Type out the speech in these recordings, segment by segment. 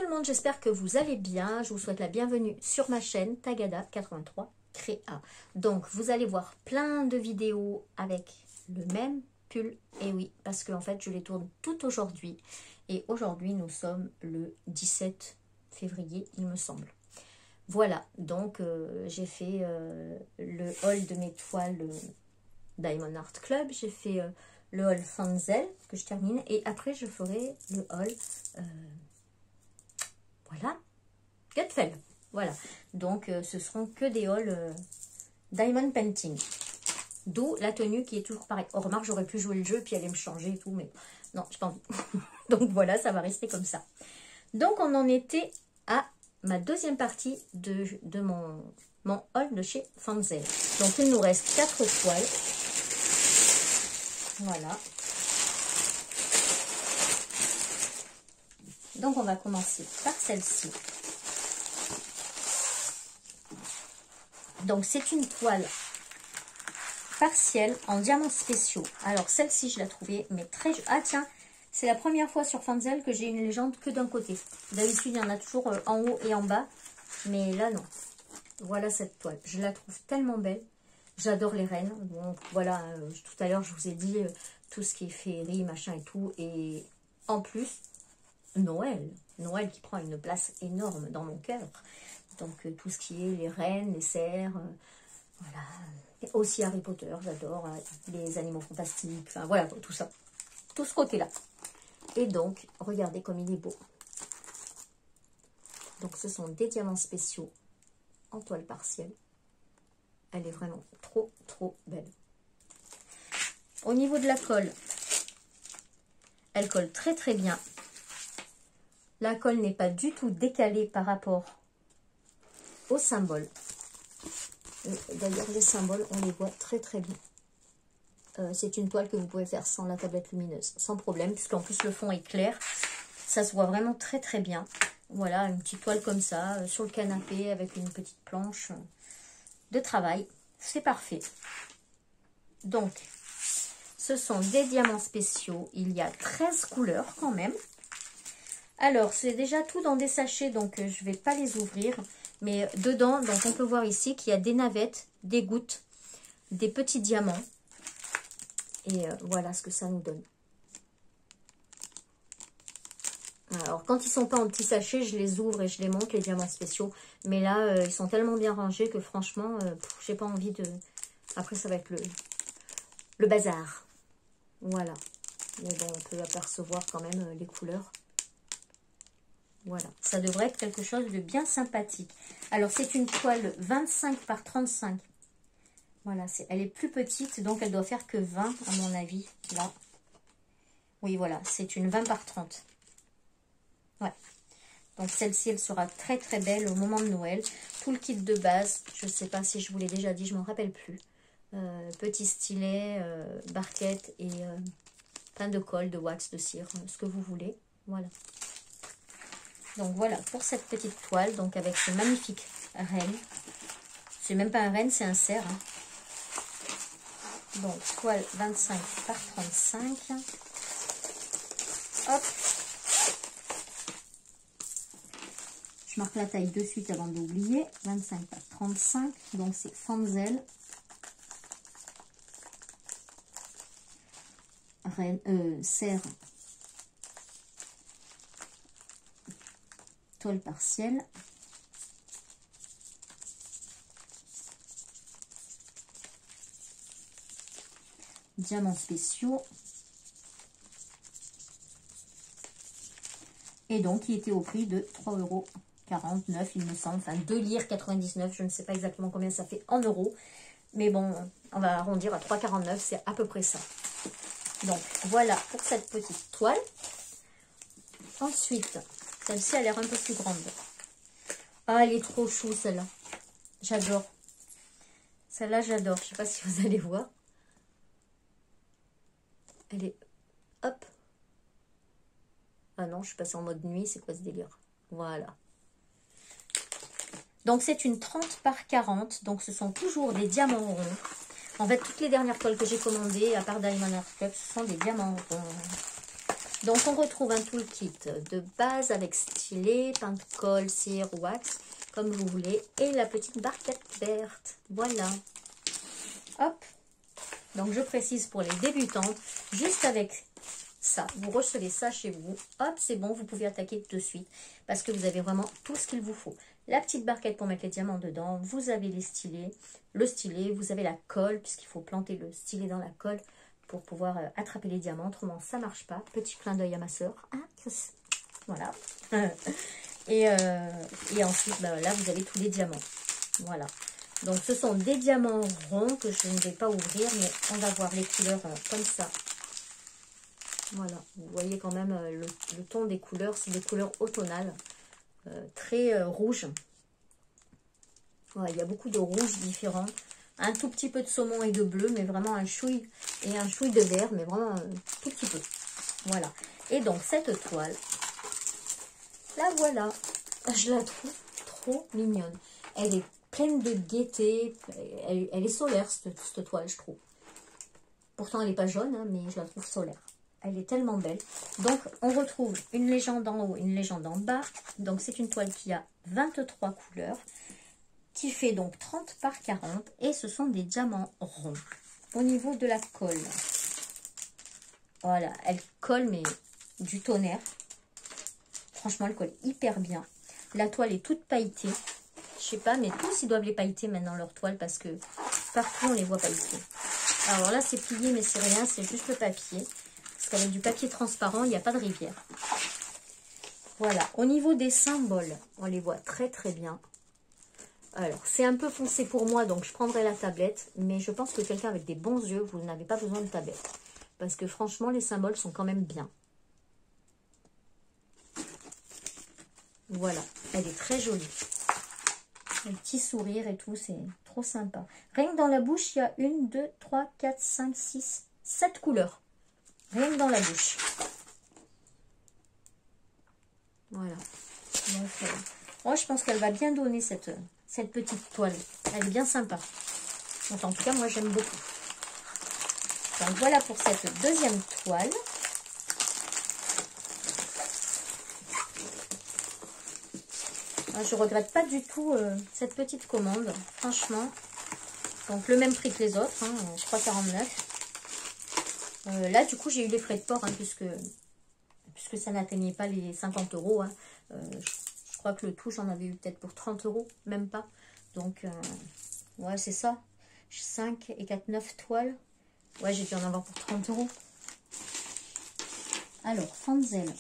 tout le monde, j'espère que vous allez bien. Je vous souhaite la bienvenue sur ma chaîne Tagada83 Créa. Donc vous allez voir plein de vidéos avec le même pull. Et oui, parce qu'en fait je les tourne tout aujourd'hui. Et aujourd'hui nous sommes le 17 février il me semble. Voilà, donc j'ai fait le haul de mes toiles Diamond Art Club. J'ai fait le haul Fanzel que je termine. Et après je ferai le haul... voilà, Gutfeld. Voilà, donc ce seront que des hauls Diamond Painting. D'où la tenue qui est toujours pareille. Oh, remarque, j'aurais pu jouer le jeu puis aller me changer et tout, mais non, j'ai pas envie. Donc voilà, ça va rester comme ça. Donc on en était à ma deuxième partie de mon haul de chez Fanzel. Donc il nous reste 4 toiles. Voilà. Donc on va commencer par celle-ci. Donc c'est une toile partielle en diamants spéciaux. Alors celle-ci je l'ai trouvée mais très... Ah tiens, c'est la première fois sur Fanzel que j'ai une légende que d'un côté. D'habitude il y en a toujours en haut et en bas. Mais là non. Voilà cette toile. Je la trouve tellement belle. J'adore les reines. Donc voilà, tout à l'heure je vous ai dit tout ce qui est féerie, machin et tout. Et en plus... Noël qui prend une place énorme dans mon cœur. Donc tout ce qui est les reines, les cerfs, voilà. Et aussi Harry Potter, j'adore, les animaux fantastiques, enfin voilà, tout ça. Tout ce côté-là. Et donc, regardez comme il est beau. Donc ce sont des diamants spéciaux en toile partielle. Elle est vraiment trop, trop belle. Au niveau de la colle, elle colle très, très bien. La colle n'est pas du tout décalée par rapport aux symboles. D'ailleurs, les symboles, on les voit très très bien. C'est une toile que vous pouvez faire sans la tablette lumineuse, sans problème, puisqu'en plus le fond est clair. Ça se voit vraiment très très bien. Voilà, une petite toile comme ça, sur le canapé, avec une petite planche de travail. C'est parfait. Donc, ce sont des diamants spéciaux. Il y a 13 couleurs quand même. Alors, c'est déjà tout dans des sachets, donc je ne vais pas les ouvrir. Mais dedans, donc on peut voir ici qu'il y a des navettes, des gouttes, des petits diamants. Et voilà ce que ça nous donne. Alors, quand ils ne sont pas en petits sachets, je les ouvre et je les monte, les diamants spéciaux. Mais là, ils sont tellement bien rangés que franchement, j'ai pas envie de... Après, ça va être le bazar. Voilà. Mais bon, on peut apercevoir quand même les couleurs. Voilà, ça devrait être quelque chose de bien sympathique. Alors, c'est une toile 25 par 35. Voilà, elle est plus petite, donc elle doit faire que 20, à mon avis, là. Oui, voilà, c'est une 20 par 30. Ouais. Donc, celle-ci, elle sera très, très belle au moment de Noël. Tout le kit de base, je ne sais pas si je vous l'ai déjà dit, je ne m'en rappelle plus. Petit stylet, barquette et plein de colle, de wax, de cire, ce que vous voulez. Voilà. Donc voilà pour cette petite toile, donc avec ce magnifique renne. C'est même pas un renne, c'est un cerf. Hein. Donc toile 25 par 35. Hop. Je marque la taille de suite avant d'oublier. 25 par 35. Donc c'est Fanzel. Cerf. Toile partielle. Diamants spéciaux. Et donc, il était au prix de 3,49 €, il me semble. Enfin, 2,99 €. Je ne sais pas exactement combien ça fait en euros. Mais bon, on va arrondir à 3,49 €. C'est à peu près ça. Donc, voilà pour cette petite toile. Ensuite... Celle-ci a l'air un peu plus grande. Ah, elle est trop chou, celle-là. J'adore. Celle-là, j'adore. Je ne sais pas si vous allez voir. Elle est... Hop. Ah non, je suis passée en mode nuit. C'est quoi ce délire? Voilà. Donc, c'est une 30 par 40. Donc, ce sont toujours des diamants ronds. En fait, toutes les dernières toiles que j'ai commandées, à part Diamond Art Club, ce sont des diamants ronds. Donc, on retrouve un toolkit de base avec stylet, peint de colle, cire, wax, comme vous voulez. Et la petite barquette verte. Voilà. Hop. Donc, je précise pour les débutantes, juste avec ça, vous recevez ça chez vous. Hop, c'est bon, vous pouvez attaquer de suite parce que vous avez vraiment tout ce qu'il vous faut. La petite barquette pour mettre les diamants dedans. Vous avez les stylets, le stylet, vous avez la colle puisqu'il faut planter le stylet dans la colle pour pouvoir attraper les diamants. Autrement, ça ne marche pas. Petit clin d'œil à ma soeur. Ah, voilà. et ensuite, bah, là, vous avez tous les diamants. Voilà. Donc, ce sont des diamants ronds que je ne vais pas ouvrir, mais on va voir les couleurs comme ça. Voilà. Vous voyez quand même le ton des couleurs. C'est des couleurs automnales. Très rouges. Ouais, il y a beaucoup de rouges différents. Un tout petit peu de saumon et de bleu, mais vraiment un chouille et un chouille de vert, mais vraiment un tout petit peu. Voilà. Et donc, cette toile, la voilà. Je la trouve trop mignonne. Elle est pleine de gaieté. Elle est solaire, cette toile, je trouve. Pourtant, elle n'est pas jaune, hein, mais je la trouve solaire. Elle est tellement belle. Donc, on retrouve une légende en haut, une légende en bas. Donc, c'est une toile qui a 23 couleurs, qui fait donc 30 par 40. Et ce sont des diamants ronds. Au niveau de la colle, voilà, elle colle, mais du tonnerre. Franchement, elle colle hyper bien. La toile est toute pailletée. Je sais pas, mais tous, ils doivent les pailleter maintenant, leur toile, parce que partout, on les voit pailleter. Alors là, c'est plié, mais c'est rien, c'est juste le papier. Parce qu'avec du papier transparent, il n'y a pas de rivière. Voilà. Au niveau des symboles, on les voit très très bien. Alors, c'est un peu foncé pour moi, donc je prendrai la tablette. Mais je pense que quelqu'un avec des bons yeux, vous n'avez pas besoin de tablette. Parce que franchement, les symboles sont quand même bien. Voilà. Elle est très jolie. Un petit sourire et tout, c'est trop sympa. Rien que dans la bouche, il y a 1, 2, 3, 4, 5, 6, 7 couleurs. Rien que dans la bouche. Voilà. Donc, moi, je pense qu'elle va bien donner cette petite toile. Elle est bien sympa. Donc, en tout cas, moi, j'aime beaucoup. Donc, voilà pour cette deuxième toile. Je regrette pas du tout cette petite commande. Franchement. Donc, le même prix que les autres. Hein, 3,49 €. Là, du coup, j'ai eu les frais de port, hein, puisque ça n'atteignait pas les 50 €. Hein. Je crois que le tout, j'en avais eu peut-être pour 30 €, même pas. Donc, ouais, c'est ça. 5 et 4, 9 toiles. Ouais, j'ai dû en avoir pour 30 €. Alors, Fanzel.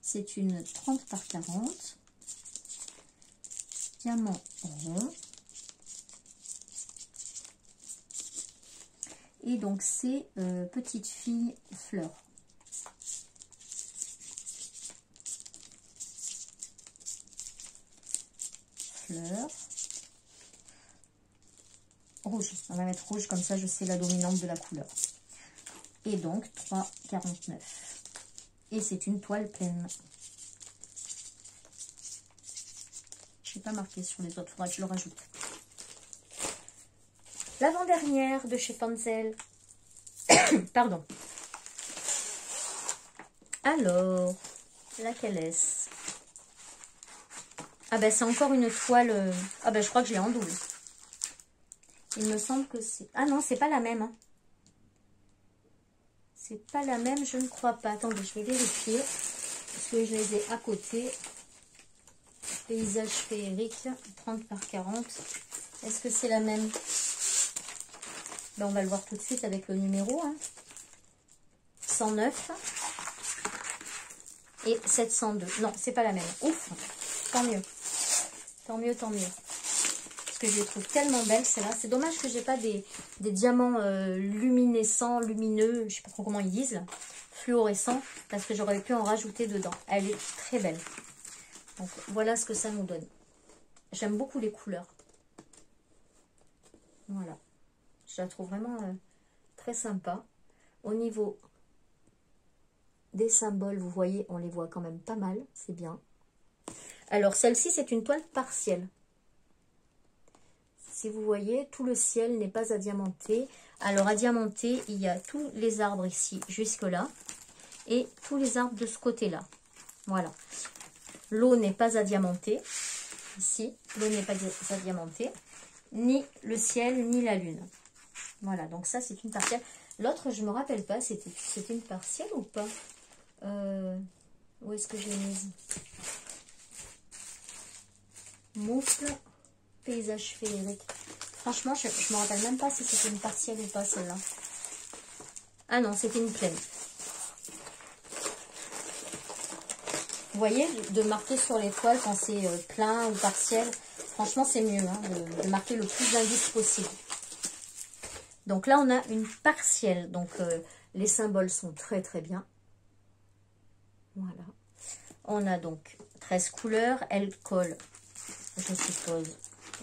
C'est une 30 par 40. Diamant rond. Et donc, c'est petite fille fleur. Fleur. Rouge. On va mettre rouge, comme ça, je sais la dominante de la couleur. Et donc, 3,49 €. Et c'est une toile pleine. Je n'ai pas marqué sur les autres, il faudra que je le rajoute. L'avant-dernière de chez Fanzel. Pardon. Alors, laquelle est-ce? Ah ben c'est encore une toile. Ah ben je crois que je l'ai en double. Il me semble que c'est... Ah non, c'est pas la même. Hein. C'est pas la même, je ne crois pas. Attendez, je vais vérifier. Parce que je les ai à côté. Paysage féerique, 30 par 40. Est-ce que c'est la même? Ben, on va le voir tout de suite avec le numéro. Hein. 109 et 702. Non, c'est pas la même. Ouf, tant mieux. Tant mieux, tant mieux. Parce que je les trouve tellement belles, celles-là. C'est dommage que j'ai pas des diamants luminescents, lumineux, je sais pas trop comment ils disent, là, fluorescents, parce que j'aurais pu en rajouter dedans. Elle est très belle. Donc, voilà ce que ça nous donne. J'aime beaucoup les couleurs. Voilà. Je la trouve vraiment très sympa. Au niveau des symboles, vous voyez, on les voit quand même pas mal. C'est bien. Alors, celle-ci, c'est une toile partielle. Si vous voyez, tout le ciel n'est pas adiamanté. Alors, adiamanté, il y a tous les arbres ici, jusque-là. Et tous les arbres de ce côté-là. Voilà. L'eau n'est pas adiamantée. Ici, l'eau n'est pas adiamantée. Ni le ciel, ni la lune. Voilà, donc ça, c'est une partielle. L'autre, je ne me rappelle pas, c'était une partielle ou pas? Où est-ce que j'ai mise? Moufle, paysage féerique. Franchement, je ne me rappelle même pas si c'était une partielle ou pas, celle-là. Ah non, c'était une pleine. Vous voyez, de marquer sur les toiles quand c'est plein ou partiel, franchement, c'est mieux hein, de marquer le plus d'indices possible. Donc là, on a une partielle. Donc, les symboles sont très, très bien. Voilà. On a donc 13 couleurs. Elle colle, je suppose,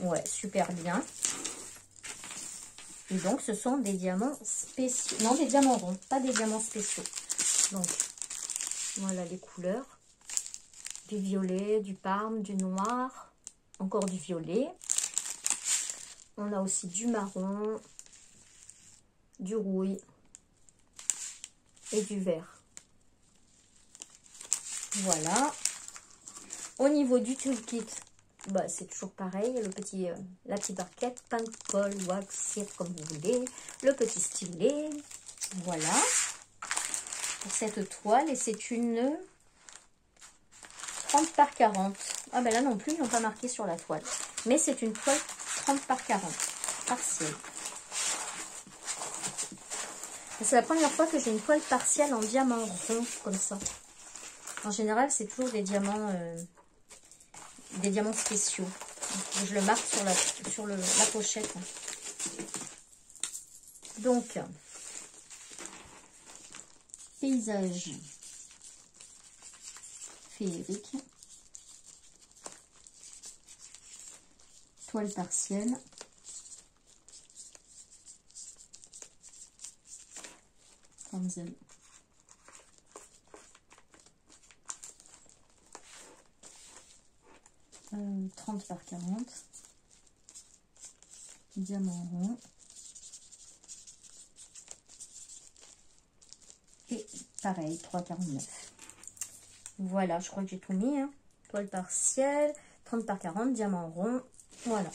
ouais, super bien. Et donc, ce sont des diamants spéciaux. Non, des diamants ronds, pas des diamants spéciaux. Donc, voilà les couleurs. Du violet, du parme, du noir, encore du violet. On a aussi du marron, du rouille et du vert. Voilà. Au niveau du toolkit, bah, c'est toujours pareil. Le petit, la petite barquette, pain de colle, wax, cire, comme vous voulez. Le petit stylet. Voilà. Pour cette toile. Et c'est une 30 par 40. Ah ben là non plus, ils n'ont pas marqué sur la toile. Mais c'est une toile 30 par 40. Partielle. C'est la première fois que j'ai une toile partielle en diamant rond comme ça. En général, c'est toujours des diamants spéciaux. Donc, je le marque sur la pochette. Donc, paysage féerique. Toile partielle. Fanzel. Euh, 30 par 40. Diamant rond. Et pareil, 3,49. Voilà, je crois que j'ai tout mis. Hein. Toile partielle, 30 par 40, diamant rond. Voilà.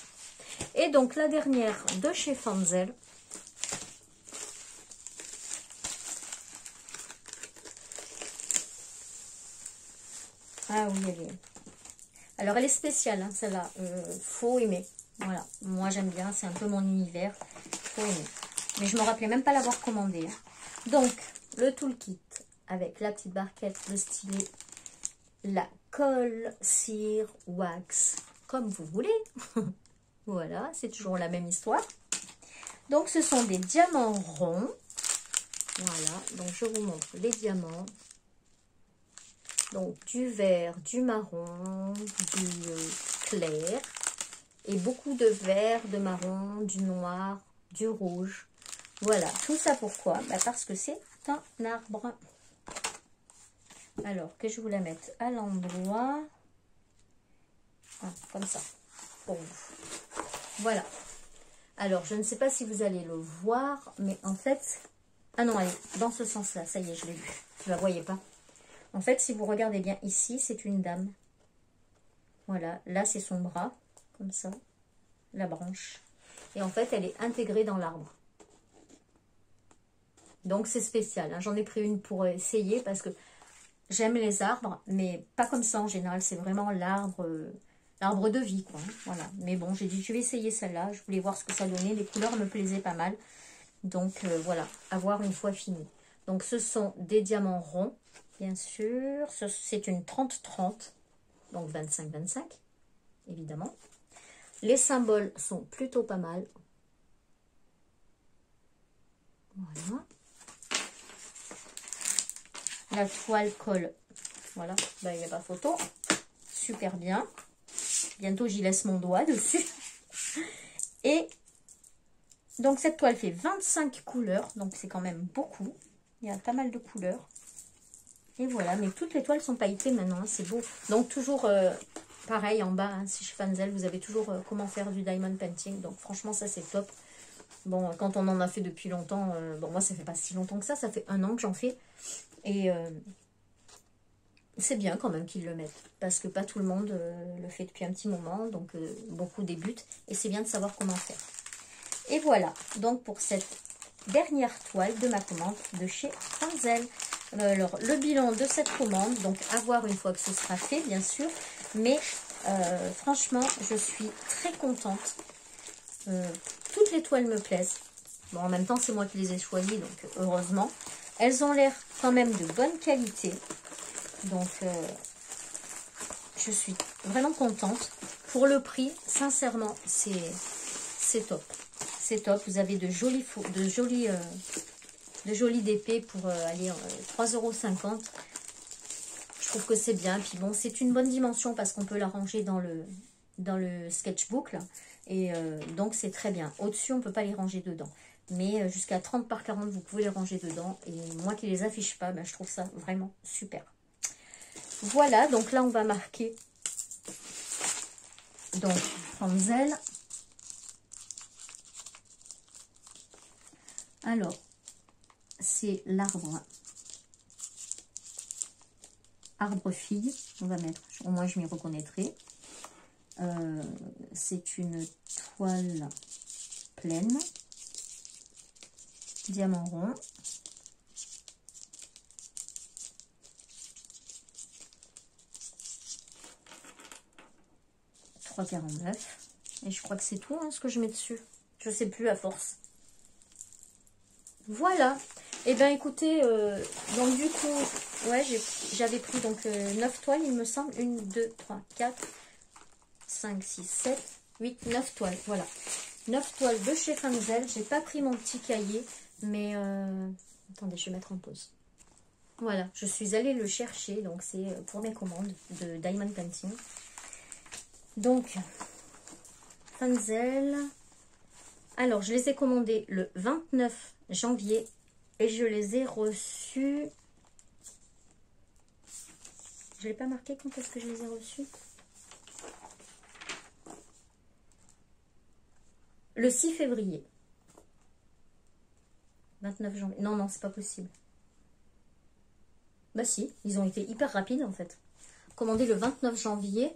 Et donc, la dernière de chez Fanzel. Ah oui, elle est... Alors, elle est spéciale, hein, celle-là. Faut aimer. Voilà. Moi, j'aime bien. C'est un peu mon univers. Faut aimer. Mais je ne me rappelais même pas l'avoir commandé. Hein. Donc, le toolkit avec la petite barquette, le stylet, la colle, cire, wax, comme vous voulez. Voilà, c'est toujours la même histoire. Donc, ce sont des diamants ronds. Voilà, donc je vous montre les diamants. Donc, du vert, du marron, du clair. Et beaucoup de vert, de marron, du noir, du rouge. Voilà, tout ça pourquoi? Bah parce que c'est un arbre. Alors, que je vous la mette à l'endroit. Ah, comme ça. Pour vous. Voilà. Alors, je ne sais pas si vous allez le voir, mais en fait... Ah non, allez, dans ce sens-là, ça y est, je l'ai vu. Vous ne la voyez pas. En fait, si vous regardez bien ici, c'est une dame. Voilà, là, c'est son bras, comme ça, la branche. Et en fait, elle est intégrée dans l'arbre. Donc, c'est spécial. Hein. J'en ai pris une pour essayer parce que j'aime les arbres, mais pas comme ça en général. C'est vraiment l'arbre de vie, quoi. Hein. Voilà. Mais bon, j'ai dit, je vais essayer celle-là. Je voulais voir ce que ça donnait. Les couleurs me plaisaient pas mal. Donc, voilà, à voir une fois fini. Donc, ce sont des diamants ronds, bien sûr. C'est une 30-30, donc 25-25, évidemment. Les symboles sont plutôt pas mal. Voilà. La toile colle. Voilà, ben, il n'y a pas photo. Super bien. Bientôt, j'y laisse mon doigt dessus. Et donc, cette toile fait 25 couleurs. Donc, c'est quand même beaucoup. Il y a pas mal de couleurs. Et voilà, mais toutes les toiles sont pailletées maintenant. Hein, c'est beau. Donc, toujours pareil en bas, hein, si chez Fanzel, vous avez toujours comment faire du diamond painting. Donc franchement, ça c'est top. Bon, quand on en a fait depuis longtemps, bon moi ça fait pas si longtemps que ça fait 1 an que j'en fais. Et c'est bien quand même qu'ils le mettent, parce que pas tout le monde le fait depuis un petit moment, donc beaucoup débutent. Et c'est bien de savoir comment faire. Et voilà, donc pour cette dernière toile de ma commande de chez Fanzel. Alors, le bilan de cette commande, donc à voir une fois que ce sera fait, bien sûr. Mais franchement, je suis très contente. Toutes les toiles me plaisent. Bon, en même temps, c'est moi qui les ai choisies, donc heureusement. Elles ont l'air quand même de bonne qualité. Donc, je suis vraiment contente. Pour le prix, sincèrement, c'est top. C'est top. Vous avez de jolies DP pour aller 3,50 €. Je trouve que c'est bien. Puis bon, c'est une bonne dimension parce qu'on peut la ranger dans le sketchbook là. Et donc c'est très bien. Au-dessus, on ne peut pas les ranger dedans. Mais jusqu'à 30 par 40, vous pouvez les ranger dedans. Et moi qui les affiche pas, ben, je trouve ça vraiment super. Voilà, donc là on va marquer donc Fanzel. Alors, c'est l'arbre fille, on va mettre, au moins je m'y reconnaîtrai. C'est une toile pleine, diamant rond. $3,49. Et je crois que c'est tout hein, ce que je mets dessus. Je sais plus à force. Voilà. Et bien écoutez, donc du coup, ouais, j'avais pris donc 9 toiles, il me semble. 1, 2, 3, 4, 5, 6, 7, 8, 9 toiles. Voilà. 9 toiles de chez Fanzel. J'ai pas pris mon petit cahier, mais attendez, je vais mettre en pause. Voilà, je suis allée le chercher, donc c'est pour mes commandes de Diamond Painting. Donc, Fanzel. Alors, je les ai commandés le 29 janvier et je les ai reçus. Je ne l'ai pas marqué quand est-ce que je les ai reçus. Le 6 février. 29 janvier. Non, non, c'est pas possible. Bah si, ils ont été hyper rapides en fait. Commandé le 29 janvier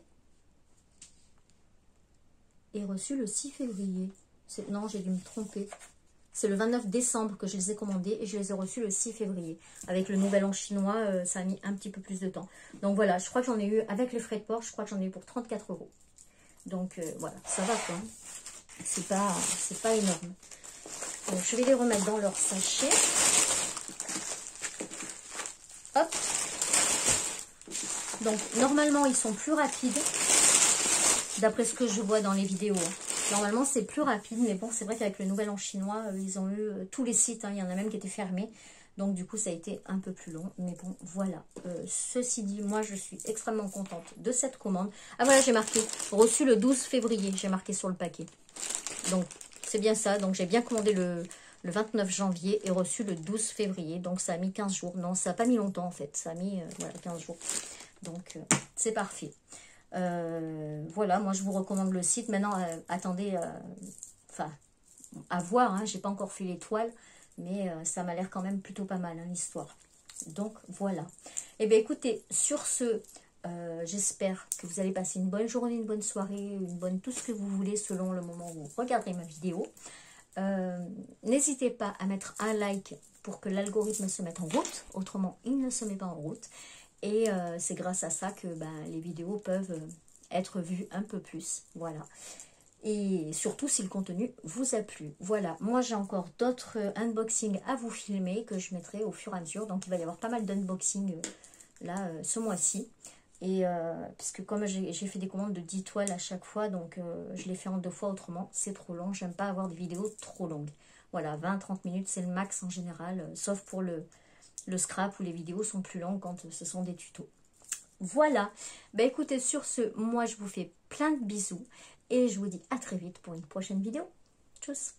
et reçu le 6 février. Non, j'ai dû me tromper. C'est le 29 décembre que je les ai commandés et je les ai reçus le 6 février. Avec le nouvel an chinois, ça a mis un petit peu plus de temps. Donc voilà, je crois que j'en ai eu, avec les frais de port, je crois que j'en ai eu pour 34 €. Donc voilà, ça va quoi. C'est pas énorme. Donc je vais les remettre dans leur sachet. Hop. Donc normalement ils sont plus rapides. D'après ce que je vois dans les vidéos. Normalement, c'est plus rapide, mais bon, c'est vrai qu'avec le nouvel an chinois, ils ont eu tous les sites, hein, il y en a même qui étaient fermés. Donc, du coup, ça a été un peu plus long. Mais bon, voilà. Ceci dit, moi, je suis extrêmement contente de cette commande. Ah, voilà, j'ai marqué reçu le 12 février. J'ai marqué sur le paquet. Donc, c'est bien ça. Donc, j'ai bien commandé le 29 janvier et reçu le 12 février. Donc, ça a mis 15 jours. Non, ça n'a pas mis longtemps, en fait. Ça a mis, voilà, 15 jours. Donc, c'est parfait. Voilà, moi je vous recommande le site. Maintenant, attendez, enfin, à voir, hein, j'ai pas encore fait les toiles, mais ça m'a l'air quand même plutôt pas mal, hein, l'histoire. Donc voilà. Et bien écoutez, sur ce, j'espère que vous allez passer une bonne journée, une bonne soirée, une bonne tout ce que vous voulez selon le moment où vous regarderez ma vidéo. N'hésitez pas à mettre un like pour que l'algorithme se mette en route, autrement il ne se met pas en route. Et c'est grâce à ça que les vidéos peuvent être vues un peu plus. Voilà. Et surtout si le contenu vous a plu. Voilà. Moi, j'ai encore d'autres unboxings à vous filmer que je mettrai au fur et à mesure. Donc, il va y avoir pas mal d'unboxings là, ce mois-ci. Et puisque comme j'ai fait des commandes de 10 toiles à chaque fois, donc je les fais en 2 fois, autrement c'est trop long. J'aime pas avoir des vidéos trop longues. Voilà, 20-30 minutes, c'est le max en général, sauf pour le scrap où les vidéos sont plus longues quand ce sont des tutos. Voilà, écoutez, sur ce, moi je vous fais plein de bisous et je vous dis à très vite pour une prochaine vidéo. Tchuss.